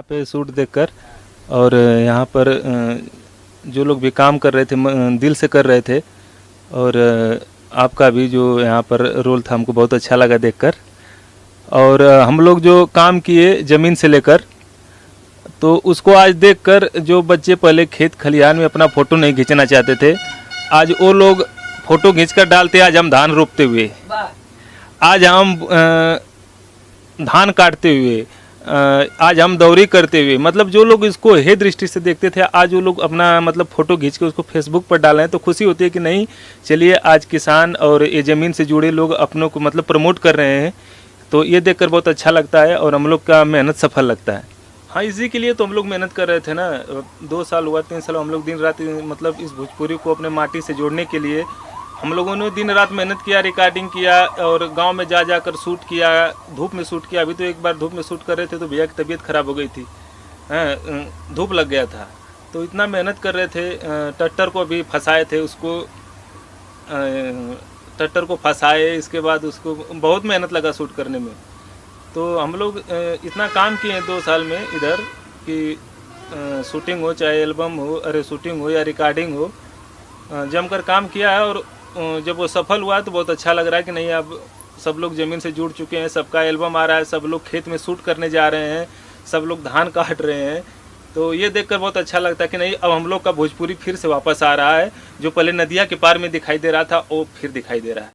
यहाँ पे शूट देखकर और यहाँ पर जो लोग भी काम कर रहे थे दिल से कर रहे थे और आपका भी जो यहाँ पर रोल था हमको बहुत अच्छा लगा देखकर। और हम लोग जो काम किए ज़मीन से लेकर तो उसको आज देखकर जो बच्चे पहले खेत खलिहान में अपना फ़ोटो नहीं खींचना चाहते थे, आज वो लोग फ़ोटो खींचकर डालते। आज हम धान रोपते हुए, आज हम धान काटते हुए, आज हम दौरी करते हुए, मतलब जो लोग इसको हे दृष्टि से देखते थे आज वो लोग अपना मतलब फ़ोटो खींच के उसको फेसबुक पर डालें तो खुशी होती है कि नहीं चलिए आज किसान और ये ज़मीन से जुड़े लोग अपनों को मतलब प्रमोट कर रहे हैं। तो ये देखकर बहुत अच्छा लगता है और हम लोग का मेहनत सफल लगता है। हाँ, इसी के लिए तो हम लोग मेहनत कर रहे थे ना। 2 साल हुआ 3 साल हम लोग दिन रात मतलब इस भोजपुरी को अपने माटी से जोड़ने के लिए हम लोगों ने दिन रात मेहनत किया, रिकॉर्डिंग किया और गांव में जा कर शूट किया, धूप में शूट किया। अभी तो एक बार धूप में शूट कर रहे थे तो भैया की तबीयत ख़राब हो गई थी, धूप लग गया था। तो इतना मेहनत कर रहे थे, ट्रैक्टर को भी फंसाए थे, उसको ट्रैक्टर को फंसाए, इसके बाद उसको बहुत मेहनत लगा शूट करने में। तो हम लोग इतना काम किए हैं 2 साल में इधर कि शूटिंग हो चाहे एल्बम हो, अरे शूटिंग हो या रिकॉर्डिंग हो, जमकर काम किया है। और जब वो सफल हुआ तो बहुत अच्छा लग रहा है कि नहीं अब सब लोग ज़मीन से जुड़ चुके हैं, सबका एल्बम आ रहा है, सब लोग खेत में शूट करने जा रहे हैं, सब लोग धान काट रहे हैं। तो ये देखकर बहुत अच्छा लगता है कि नहीं अब हम लोग का भोजपुरी फिर से वापस आ रहा है। जो पहले नदिया के पार में दिखाई दे रहा था वो फिर दिखाई दे रहा है।